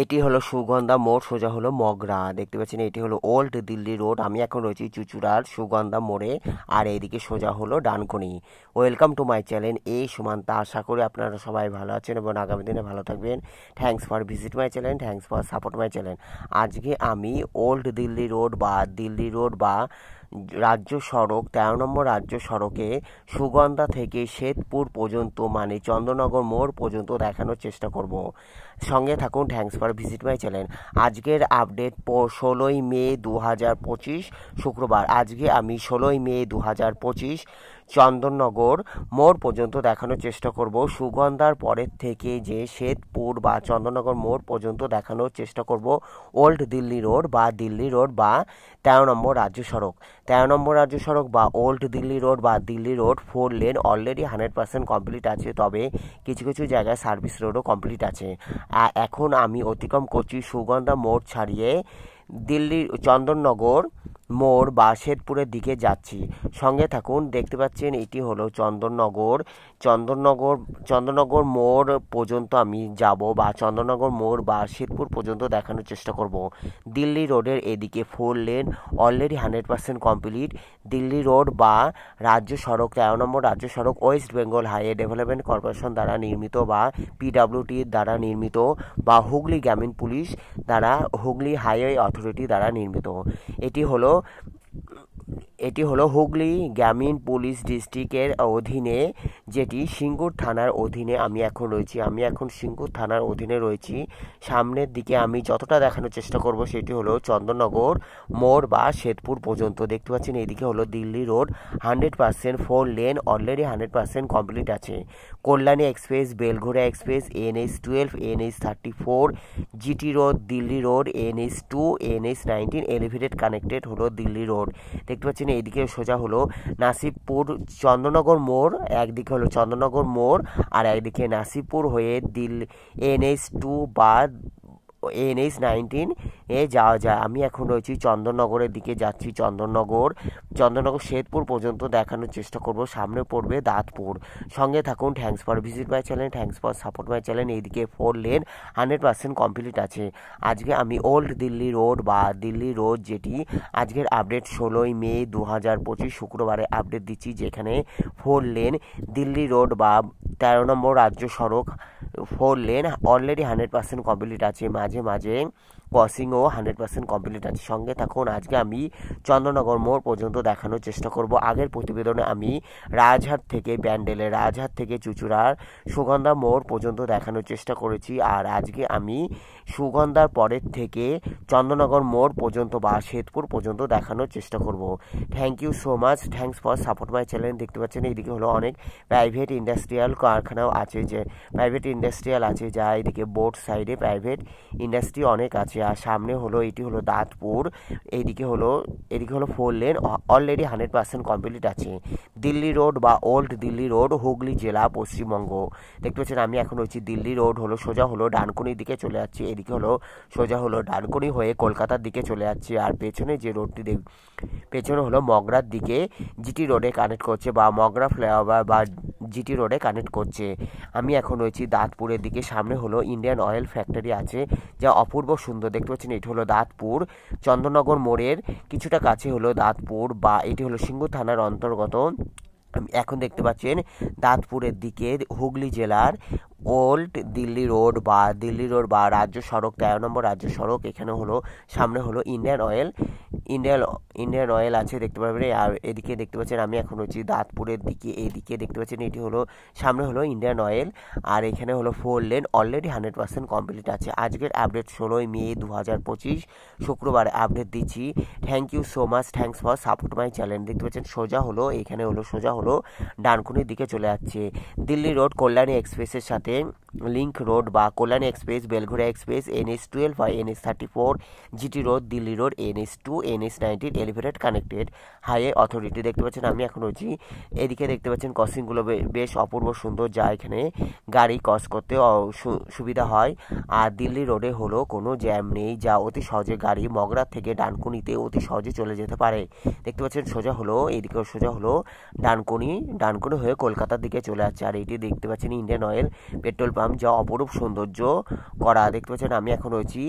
এটি হলো সুগন্ধা মোড়, সোজা হলো মগরা। দেখতে পাচ্ছেন এটি হলো ওল্ড দিল্লি রোড। আমি এখন রয়েছি চুচুড়ার সুগন্ধা মোড়ে, আর এইদিকে সোজা হলো Dankuni. Welcome to my channel Sumanta. আশা করি আপনারা সবাই ভালো আছেন এবং আগামী দিনে ভালো থাকবেন। Thanks for visit my channel, thanks for support my channel. আজকে আমি ওল্ড দিল্লি রোড বা রাজ্য সড়ক 13 নম্বর রাজ্য সড়কে সুগন্ধা থেকে শ্বেতপুর পর্যন্ত, মানে চন্দ্রনগর মোড় পর্যন্ত দেখানোর চেষ্টা করব। সঙ্গে থাকুন, thanks for visit my channel. আজকের আপডেট 16ই মে 2025 শুক্রবার। আজকে আমি 16ই মে 2025 চন্দননগর মোড় পর্যন্ত দেখানোর চেষ্টা করব। সুগন্ধার পরের থেকে যে শ্বেতপুর বা চন্দননগর মোড় পর্যন্ত দেখানোর চেষ্টা করব ওল্ড দিল্লি রোড বা 13 নম্বর রাজ্য সড়ক। 13 নম্বর রাজ্য সড়ক বা ওল্ড দিল্লি রোড বা Delhi road 4 lane already 100% complete আছে, তবে কিছু কিছু জায়গায় সার্ভিস রোডও কমপ্লিট আছে। এখন আমি অতিক্রম করছি সুগন্ধা মোড় ছাড়িয়ে দিল্লি চন্দননগর মোড় বা শ্বেতপুরের দিকে যাচ্ছি। সঙ্গে থাকুন। দেখতে পাচ্ছেন এটি হলো চন্দননগর মোড় পর্যন্ত আমি যাব, বা চন্দননগর মোড় বা শ্বেতপুর পর্যন্ত দেখানোর চেষ্টা করব। দিল্লি রোডের এদিকে 4 lane already 100% complete. Delhi road বা রাজ্য সড়ক 13 নম্বর রাজ্য সড়ক West Bengal highway development corporation দ্বারা নির্মিত বা পিডাব্লিউটির দ্বারা নির্মিত বা হুগলি গ্রামীণ পুলিশ দ্বারা, হুগলি হাইওয়ে অথরিটি দ্বারা নির্মিত। এটি হলো হুগলি গ্রামীণ পুলিশ ডিস্ট্রিক্টের অধীনে, যেটি সিঙ্গুর থানার অধীনে আমি এখন রয়েছি। আমি এখন সিঙ্গুর থানার অধীনে রয়েছি। সামনের দিকে আমি যতটা দেখানোর চেষ্টা করব সেটি হলো চন্দননগর মোড় বা শ্বেতপুর পর্যন্ত। দেখতে পাচ্ছেন এদিকে হলো Delhi road 100% 4 lane already 100% complete আছে। Kalyani express, Belgharia express, NH12, NH34, GT road, Delhi road, NH2, NH19 elevated connected হলো দিল্লি রোড। দেখতে পাচ্ছেন এইদিকে সোজা হলো নাসিবপুর চন্দ্রনগর মোড়, একদিকে হলো চন্দ্রনগর মোড় আর একদিকে নাসিবপুর হয়ে NH2 বা NH19 এ যাওয়া যায়। আমি এখন রয়েছি চন্দননগরের দিকে যাচ্ছি। চন্দননগর শ্বেতপুর পর্যন্ত দেখানোর চেষ্টা করব। সামনে পড়বে দাঁতপুর। সঙ্গে থাকুন, thanks for visit my channel, thanks for support my channel. এইদিকে 4 লেন 100% কমপ্লিট আছে। আজকে আমি ওল্ড দিল্লি রোড বা দিল্লি রোড, যেটি আজকের আপডেট 16ই মে 2025 শুক্রবারে আপডেট দিচ্ছি, যেখানে 4 লেন দিল্লি রোড বা 13 নম্বর রাজ্য সড়ক 4 লেন অলরেডি 100% কমপ্লিট আছে। মাঝে মাঝে ক্রসিংও 100% কমপ্লিট আছে। সঙ্গে থাকুন। আজকে আমি চন্দননগর মোড় পর্যন্ত দেখানোর চেষ্টা করব। আগের প্রতিবেদনে আমি রাজহাট থেকে চুচুড়ার সুগন্ধা মোড় পর্যন্ত দেখানোর চেষ্টা করেছি, আর আজকে আমি সুগন্ধার পরের থেকে চন্দননগর মোড় পর্যন্ত বা শ্বেতপুর পর্যন্ত দেখানোর চেষ্টা করব। Thank you so much, thanks for support my channel. দেখতে পাচ্ছেন এইদিকে হলো অনেক প্রাইভেট ইন্ডাস্ট্রিয়াল কারখানাও আছে, যা এদিকে বোর্ড সাইডে প্রাইভেট ইন্ডাস্ট্রি অনেক আছে। আর সামনে হলো এটি হলো দাঁতপুর। এদিকে হলো 4 লেন অলরেডি 100% কমপ্লিট আছে। দিল্লি রোড বা ওল্ড দিল্লি রোড, হুগলি জেলা, পশ্চিমবঙ্গ। দেখতে পাচ্ছেন আমি এখন রয়েছি দিল্লি রোড হলো সোজা হলো ডানকুনির দিকে চলে যাচ্ছি। এদিকে হলো সোজা হলো ডানকুনি হয়ে কলকাতার দিকে চলে যাচ্ছি। আর পেছনে যে রোডটি পেছনে হলো মগরার দিকে জিটি রোডে কানেক্ট করছে, বা মগরা ফ্লাইওভার বা জিটি রোডে কানেক্ট করছে। আমি এখন রয়েছি দাঁতপুরের দিকে। সামনে হলো ইন্ডিয়ান অয়েল ফ্যাক্টরি আছে, যা অপূর্ব সুন্দর। দেখতে পাচ্ছেন এটি হলো দাঁতপুর। চন্দননগর মোড়ের কিছুটা কাছে হলো দাঁতপুর, বা এটি হলো সিঙ্গুর থানার অন্তর্গত। এখন দেখতে পাচ্ছেন দাঁতপুরের দিকে হুগলি জেলার ওল্ড দিল্লি রোড বা রাজ্য সড়ক 13 নম্বর রাজ্য সড়ক। এখানে হলো সামনে হলো ইন্ডিয়ান অয়েল আছে, দেখতে পাবেন। আর এদিকে দেখতে পাচ্ছেন আমি এখন হচ্ছি দাঁতপুরের দিকে। এইদিকে দেখতে পাচ্ছেন এটি হলো সামনে হলো ইন্ডিয়ান অয়েল, আর এখানে হলো 4 লেন অলরেডি 100% কমপ্লিট আছে। আজকের আপডেট 16ই মে 2025 শুক্রবার আপডেট দিচ্ছি। Thank you so much, thanks for support my channel. দেখতে পাচ্ছেন এখানে হলো সোজা হলো ডানকুনির দিকে চলে যাচ্ছে। দিল্লি রোড কল্যাণী এক্সপ্রেসের সাথে লিংক রোড বা Kalyani express, Belgharia express, NH12 বা NH34, GT road, Delhi road, NH2, NH19 elevated connected highway authority. দেখতে পাচ্ছেন আমি এখন রয়েছি, এদিকে দেখতে পাচ্ছেন ক্রসিংগুলো বেশ অপূর্ব সুন্দর, যা এখানে গাড়ি ক্রস করতে সুবিধা হয়। আর দিল্লি রোডে হলো কোনো জ্যাম নেই, যা অতি সহজে গাড়ি মগরার থেকে ডানকুনিতে অতি সহজে চলে যেতে পারে। দেখতে পাচ্ছেন সোজা হলো, এইদিকে সোজা হলো ডানকুনি হয়ে কলকাতার দিকে চলে যাচ্ছে। আর এটি দেখতে পাচ্ছেন ইন্ডিয়ান অয়েল পেট্রোল পাম্প, যা অপরূপ সৌন্দর্য করা। দেখতে পাচ্ছেন আমি এখন রয়েছি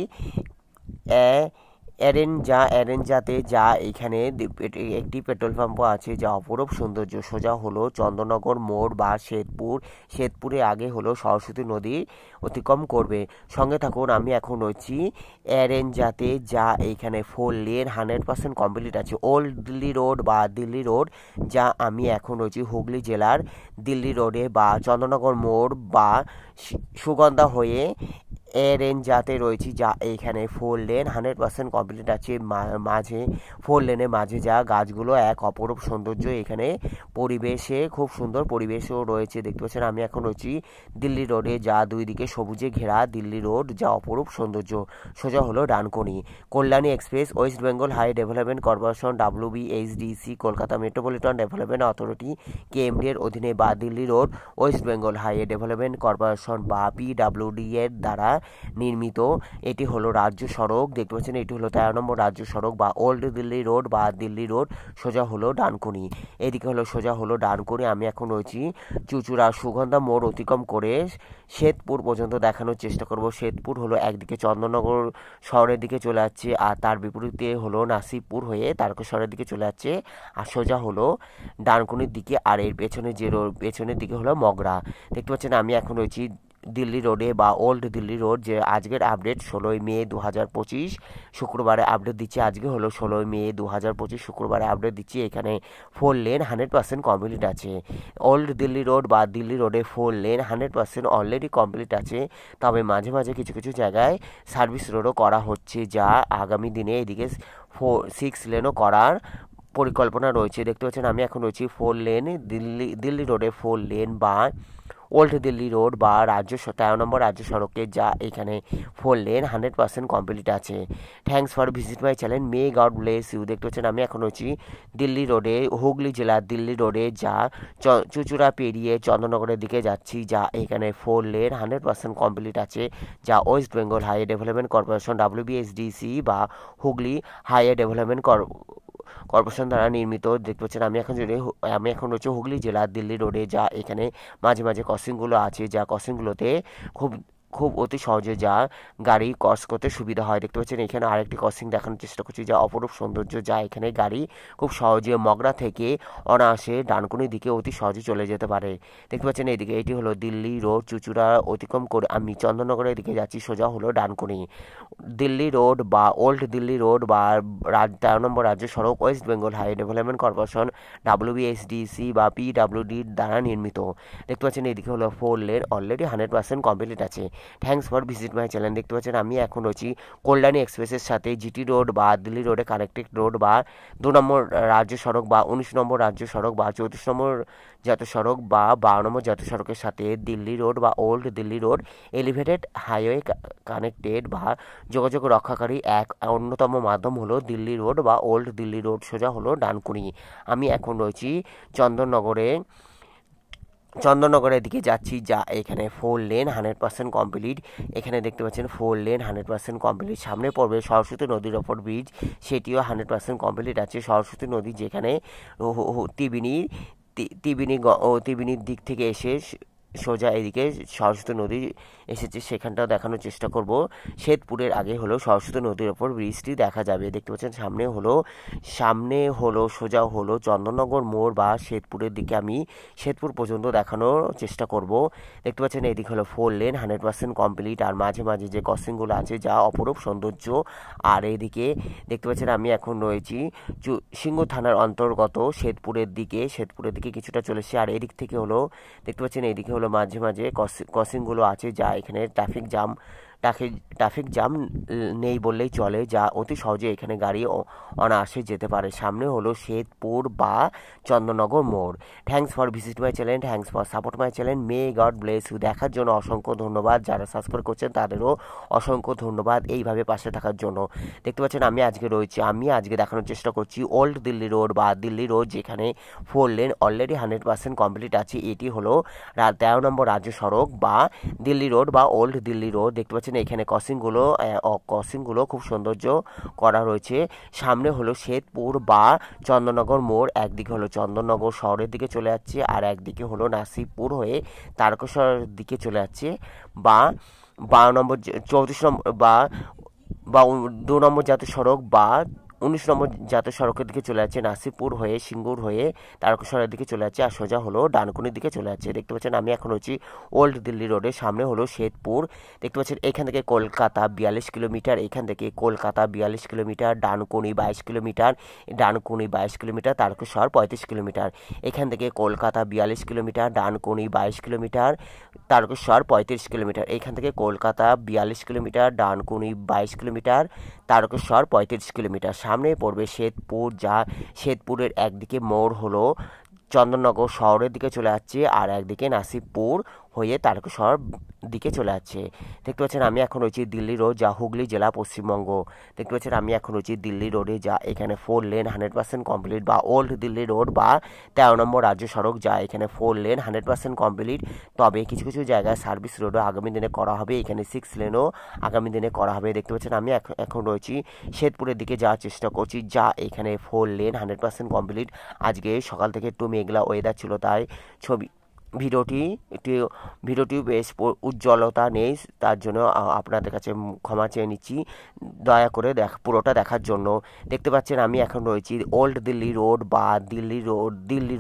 অ্যারেঞ্জাতে, যা এখানে একটি পেট্রোল পাম্পও আছে, যা অপরূপ সৌন্দর্য। সোজা হলো চন্দননগর মোড় বা শ্বেতপুরে আগে হলো সরস্বতী নদী অতিক্রম করবে। সঙ্গে থাকুন, আমি এখন রয়েছি অ্যারেঞ্জাতে, যা এইখানে 4 লেন 100% কমপ্লিট আছে। ওল্ড দিল্লি রোড বা দিল্লি রোড, যা আমি এখন রয়েছি হুগলি জেলার দিল্লি রোডে বা চন্দননগর মোড় বা সুগন্ধা হয়ে অ্যারেঞ্জাতে রয়েছি, যা এইখানে 4 লেন 100% কমপ্লিট আছে। মাঝে 4 লেনের মাঝে যা গাছগুলো এক অপরূপ সৌন্দর্য, এখানে পরিবেশে খুব সুন্দর পরিবেশও রয়েছে। দেখতে পাচ্ছেন আমি এখন রয়েছি দিল্লি রোডে, যা দুই দিকে সবুজে ঘেরা দিল্লি রোড, যা অপরূপ সৌন্দর্য। সোজা হলো Dankuni. Kalyani express, West Bengal high development corporation WBHDC, Kolkata metropolitan development authority KMD এর অধীনে বা Delhi road West Bengal highway development corporation বা PWD এর দ্বারা নির্মিত। এটি হলো রাজ্য সড়ক। দেখতে পাচ্ছেন এটি হলো 13 নম্বর রাজ্য সড়ক বা ওল্ড দিল্লি রোড বা দিল্লি রোড। সোজা হলো ডানকুনি। এদিকে হলো সোজা হলো ডানকুনি। আমি এখন রয়েছি চুচুড়া সুগন্ধা মোড় অতিক্রম করে শ্বেতপুর পর্যন্ত দেখানোর চেষ্টা করব। শ্বেতপুর হলো একদিকে চন্দননগর শহরের দিকে চলে যাচ্ছে, আর তার বিপরীতে হলো নাসিপুর হয়ে তারকেশ্বরের দিকে চলে যাচ্ছে। আর সোজা হলো ডানকুনির দিকে, আর এর পেছনের দিকে হলো মগরা। দেখতে পাচ্ছেন আমি এখন রয়েছি দিল্লি রোডে বা ওল্ড দিল্লি রোড, যে আজকের আপডেট 16 মে 2025 শুক্রবারে আপডেট দিচ্ছি। আজকে হলো 16 মে 2025 শুক্রবারে আপডেট দিচ্ছি। এখানে 4 লেন 100% কমপ্লিট আছে। ওল্ড দিল্লি রোড বা দিল্লি রোডে 4 লেন 100% অলরেডি কমপ্লিট আছে, তবে মাঝে মাঝে কিছু কিছু জায়গায় সার্ভিস রোডও করা হচ্ছে, যা আগামী দিনে এদিকে 6 লেনও করার পরিকল্পনা রয়েছে। দেখতে পাচ্ছেন আমি এখন রয়েছি 4 লেন দিল্লি রোডে 4 লেন বা ওল্ড দিল্লি রোড বা 13 নম্বর রাজ্য সড়কে, যা এখানে 4 লেন 100% কমপ্লিট আছে। Thanks for visit my channel, may God bless you. দেখতে পাচ্ছেন আমি এখন রয়েছি দিল্লি রোডে, হুগলি জেলার দিল্লি রোডে, যা চুচুড়া পেরিয়ে চন্দননগরের দিকে যাচ্ছি, যা এখানে 4 লেন 100% কমপ্লিট আছে, যা West Bengal highway development corporation WBHDC বা হুগলি হাইওয়ে ডেভেলপমেন্ট কর্পোরেশন দ্বারা নির্মিত। দেখতে পাচ্ছেন আমি এখন রয়েছে হুগলি জেলার দিল্লি রোডে, যা এখানে মাঝে মাঝে ক্রসিংগুলো আছে, যা ক্রসিংগুলোতে খুব অতি সহজে যা গাড়ি ক্রস করতে সুবিধা হয়। দেখতে পাচ্ছেন এখানে আরেকটি ক্রসিং দেখানোর চেষ্টা করছি, যা অপরূপ সৌন্দর্য, যা এখানে গাড়ি খুব সহজে মগরা থেকে অনায়াসে ডানকুনির দিকে অতি সহজে চলে যেতে পারে। দেখতে পাচ্ছেন এদিকে এটি হলো দিল্লি রোড, চুচুড়া অতিক্রম করে আমি চন্দননগরের দিকে যাচ্ছি। সোজা হলো ডানকুনি। দিল্লি রোড বা ওল্ড দিল্লি রোড বা 13 নম্বর রাজ্য সড়ক, West Bengal highway development corporation WBHDC বা PWD দ্বারা নির্মিত। দেখতে পাচ্ছেন এদিকে হলো 4 লেন অলরেডি 100% কমপ্লিট আছে। Thanks for visit my channel. দেখতে পাচ্ছেন আমি এখন রয়েছি কল্যাণী এক্সপ্রেসের সাথে GT রোড বা দিল্লি রোডে কানেক্টেড রোড বা 2 নম্বর রাজ্য সড়ক বা 19 নম্বর রাজ্য সড়ক বা 34 নম্বর জাতীয় সড়ক বা 12 নম্বর জাতীয় সড়কের সাথে দিল্লি রোড বা old Delhi road elevated highway connected বা যোগাযোগ রক্ষাকারী এক অন্যতম মাধ্যম হলো দিল্লি রোড বা ওল্ড দিল্লি রোড। সোজা হলো ডানকুনি। আমি এখন রয়েছি চন্দননগরের দিকে যাচ্ছি, যা এখানে 4 লেন 100% কমপ্লিট। এখানে দেখতে পাচ্ছেন 4 লেন 100% কমপ্লিট। সামনে পড়বে সরস্বতী নদীর ওপর ব্রিজ, সেটিও 100% কমপ্লিট আছে। সরস্বতী নদী যেখানে ত্রিবেণীর দিক থেকে এসে সোজা এদিকে সরস্বতী নদী এসেছে, সেখানটাও দেখানোর চেষ্টা করব। শ্বেতপুরের আগে হলো সরস্বতী নদীর ওপর ব্রিজটি দেখা যাবে। দেখতে পাচ্ছেন সামনে হলো সোজা হলো চন্দননগর মোড় বা শ্বেতপুরের দিকে আমি শ্বেতপুর পর্যন্ত দেখানোর চেষ্টা করব। দেখতে পাচ্ছেন এদিকে হলো 4 লেন 100% কমপ্লিট, আর মাঝে মাঝে যে ক্রসিংগুলো আছে, যা অপরূপ সৌন্দর্য। আর এদিকে দেখতে পাচ্ছেন আমি এখন রয়েছি সিঙ্গুর থানার অন্তর্গত শ্বেতপুরের দিকে কিছুটা চলেছে। আর এদিক থেকে হলো দেখতে পাচ্ছেন এদিকে হলো মাঝে মাঝে ক্রসিংগুলো আছে, যা এখানে ট্রাফিক জ্যাম ট্রাফিক জ্যাম নেই বললেই চলে, যা অতি সহজে এখানে গাড়ি অনায়াসে যেতে পারে। সামনে হলো শ্বেতপুর বা চন্দননগর মোড়। Thanks for visit my channel, thanks for support my channel, may God bless you. দেখার জন্য অসংখ্য ধন্যবাদ, যারা সাবস্ক্রাইব করছেন তাদেরও অসংখ্য ধন্যবাদ এইভাবে পাশে থাকার জন্য। দেখতে পাচ্ছেন আমি আজকে দেখানোর চেষ্টা করছি ওল্ড দিল্লি রোড বা দিল্লি রোড, যেখানে 4 লেন অলরেডি 100% কমপ্লিট আছে। এটি হলো 13 নম্বর রাজ্য সড়ক বা দিল্লি রোড বা ওল্ড দিল্লি রোড। দেখতে পাচ্ছেন এখানে ক্রসিংগুলো খুব সৌন্দর্য করা রয়েছে। সামনে হলো শ্বেতপুর বা চন্দননগর মোড়। একদিকে হলো চন্দননগর শহরের দিকে চলে যাচ্ছে, আর একদিকে হলো নাসিবপুর হয়ে তারকেশ্বরের দিকে চলে যাচ্ছে, বা 12 নম্বর 34 নম্বর বা 2 নম্বর জাতীয় সড়ক বা 19 নম্বর জাতীয় সড়কের দিকে চলে যাচ্ছে, নাসিবপুর হয়ে সিঙ্গুর হয়ে তারকেশ্বরের দিকে চলে যাচ্ছে, আর সোজা হলো ডানকুনির দিকে চলে যাচ্ছে। দেখতে পাচ্ছেন আমি এখন হচ্ছি ওল্ড দিল্লি রোডের সামনে হলো শ্বেতপুর। দেখতে পাচ্ছেন এখান থেকে কলকাতা 42 কিলোমিটার, এখান থেকে Kolkata 42 kilometre, Dankuni 22 kilometre, Tarakeswar 35 kilometre. এখান থেকে Kolkata 42 kilometre, Dankuni 22 kilometre, Tarakeswar 35 kilometre. এখান থেকে Kolkata 42 kilometre, Dankuni 22 kilometre, Tarakeswar 35 kilometre. সামনে পড়বে শ্বেতপুর, যা শ্বেতপুরের একদিকে মোড় হলো চন্দননগর শহরের দিকে চলে যাচ্ছে, আর একদিকে নাসিবপুর হয়ে তারকেশ্বর দিকে চলে যাচ্ছে। দেখতে পাচ্ছেন আমি এখন রয়েছি দিল্লি রোড, যা হুগলি জেলা, পশ্চিমবঙ্গ। দেখতে পাচ্ছেন আমি এখন রয়েছি দিল্লি রোডে, যা এখানে 4 লেন 100% কমপ্লিট বা ওল্ড দিল্লি রোড বা 13 নম্বর রাজ্য সড়ক, যা এখানে 4 লেন 100% কমপ্লিট। তবে কিছু কিছু জায়গায় সার্ভিস রোডও আগামী দিনে করা হবে, এখানে 6 লেনও আগামী দিনে করা হবে। দেখতে পাচ্ছেন আমি এখন রয়েছি শ্বেতপুরের দিকে যাওয়ার চেষ্টা করছি, যা এখানে 4 লেন 100% কমপ্লিট। আজকে সকাল থেকে একটু মেঘলা ওয়েদার ছিল, তাই ভিডিওটি বেশ উজ্জ্বলতা নেই, তার জন্য আপনাদের কাছে ক্ষমা চেয়ে নিচ্ছি, দয়া করে পুরোটা দেখার জন্য। দেখতে পাচ্ছেন আমি এখন রয়েছি ওল্ড দিল্লি রোড বা দিল্লি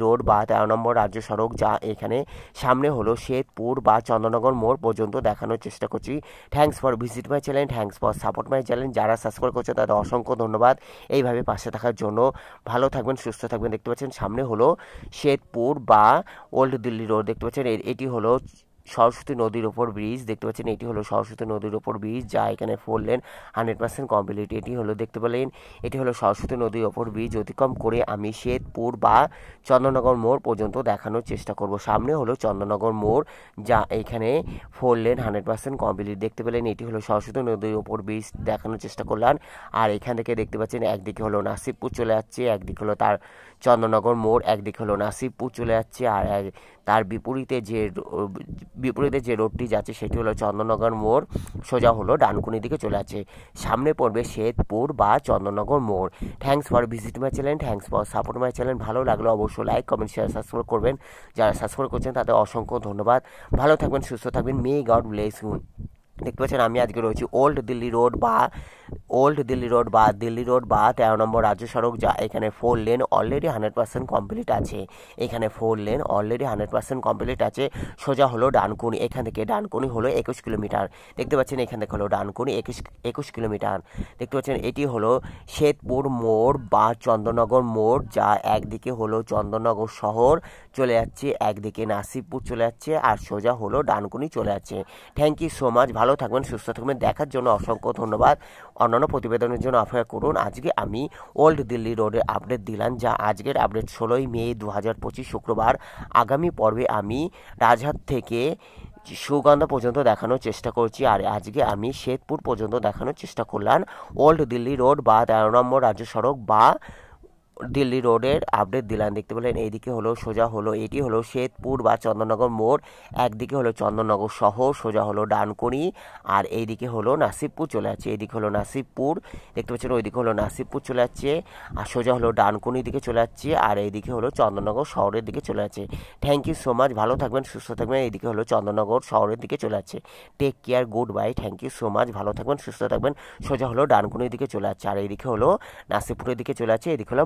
রোড বা 13 নম্বর রাজ্য সড়ক, যা এখানে সামনে হলো শ্বেতপুর বা চন্দননগর মোড় পর্যন্ত দেখানোর চেষ্টা করছি। Thanks for visit my channel, thanks for support my channel, যারা সাবস্ক্রাইব করছে তাদের অসংখ্য ধন্যবাদ এইভাবে পাশে থাকার জন্য। ভালো থাকবেন, সুস্থ থাকবেন। দেখতে পাচ্ছেন সামনে হলো শ্বেতপুর বা ওল্ড দিল্লি রোড। দেখতে পাচ্ছেন এটি হলো সরস্বতী নদীর ওপর ব্রিজ। দেখতে পাচ্ছেন এটি হলো সরস্বতী নদীর ওপর ব্রিজ, যা এখানে 4 লেন 100% কমপ্লিট। এটি হলো সরস্বতী নদীর ওপর ব্রিজ অতিক্রম করে আমি শ্বেতপুর বা চন্দননগর মোড় পর্যন্ত দেখানোর চেষ্টা করব। সামনে হলো চন্দননগর মোড়, যা এখানে 4 লেন 100% কমপ্লিট। দেখতে পেলেন এটি হলো সরস্বতী নদীর ওপর ব্রিজ দেখানোর চেষ্টা করলাম। আর এখান থেকে দেখতে পাচ্ছেন একদিকে হলো নাসিবপুর চলে যাচ্ছে, একদিকে হলো তার চন্দননগর মোড়, একদিকে হলো নাসিবপুর চলে যাচ্ছে, আর তার বিপরীতে যে রোডটি যাচ্ছে সেটি হলো চন্দননগর মোড়, সোজা হলো ডানকুনির দিকে চলে যাচ্ছে। সামনে পড়বে শ্বেতপুর বা চন্দননগর মোড়। Thanks for visit my channel, thanks for support my channel. ভালো লাগলো অবশ্যই লাইক, কমেন্ট, শেয়ার, সাবস্ক্রাইব করবেন। যারা সাবস্ক্রাইব করছেন তাদের অসংখ্য ধন্যবাদ। ভালো থাকবেন, সুস্থ থাকবেন, মে গড ব্লেস ইউ। দেখতে পাচ্ছেন আমি আজকে রয়েছি ওল্ড দিল্লি রোড বা দিল্লি রোড বা 13 নম্বর রাজ্য সড়ক, যা এখানে 4 লেন অলরেডি 100% কমপ্লিট আছে। এখানে 4 লেন অলরেডি 100% কমপ্লিট আছে। সোজা হলো ডানকুনি, এখান থেকে ডানকুনি হলো 21 কিলোমিটার। দেখতে পাচ্ছেন এখান থেকে হলো ডানকুনি 21 কিলোমিটার। দেখতে পাচ্ছেন এটি হলো শ্বেতপুর মোড় বা চন্দননগর মোড়, যা একদিকে হলো চন্দননগর শহর চলে যাচ্ছে, একদিকে নাসিবপুর চলে যাচ্ছে, আর সোজা হলো ডানকুনি চলে যাচ্ছে। Thank you so much. ভালো থাকবেন, সুস্থ থাকবেন। দেখার জন্য অসংখ্য ধন্যবাদ। অন্যান্য প্রতিবেদনের জন্য অপেক্ষা করুন। আজকে আমি ওল্ড দিল্লি রোডের আপডেট দিলাম, যা আজকের আপডেট 16 মে 2025 শুক্রবার। আগামী পর্বে আমি রাজহাট থেকে সুগন্ধা পর্যন্ত দেখানোর চেষ্টা করছি, আর আজকে আমি শ্বেতপুর পর্যন্ত দেখানোর চেষ্টা করলাম। ওল্ড দিল্লি রোড বা 13 নম্বর রাজ্য সড়ক বা দিল্লি রোডের আপডেট দিলাম। দেখতে পেলেন এইদিকে হলো সোজা হলো এটি হলো শ্বেতপুর বা চন্দননগর মোড়, একদিকে হলো চন্দননগর শহর, সোজা হলো ডানকুনি, আর এইদিকে হলো নাসিবপুর চলে যাচ্ছে। এইদিকে হলো নাসিবপুর, দেখতে পাচ্ছেন ওইদিকে হলো নাসিবপুর চলে যাচ্ছে, আর সোজা হলো ডানকুনির দিকে চলে যাচ্ছে, আর এইদিকে হলো চন্দননগর শহরের দিকে চলে যাচ্ছে। Thank you so much. ভালো থাকবেন, সুস্থ থাকবেন। এইদিকে হলো চন্দননগর শহরের দিকে চলে যাচ্ছে। Take care, good bye, thank you so much. ভালো থাকবেন, সুস্থ থাকবেন। সোজা হলো ডানকুনির দিকে চলে যাচ্ছে, আর এইদিকে হলো নাসিবপুরের দিকে চলে যাচ্ছে, এদিকে হলো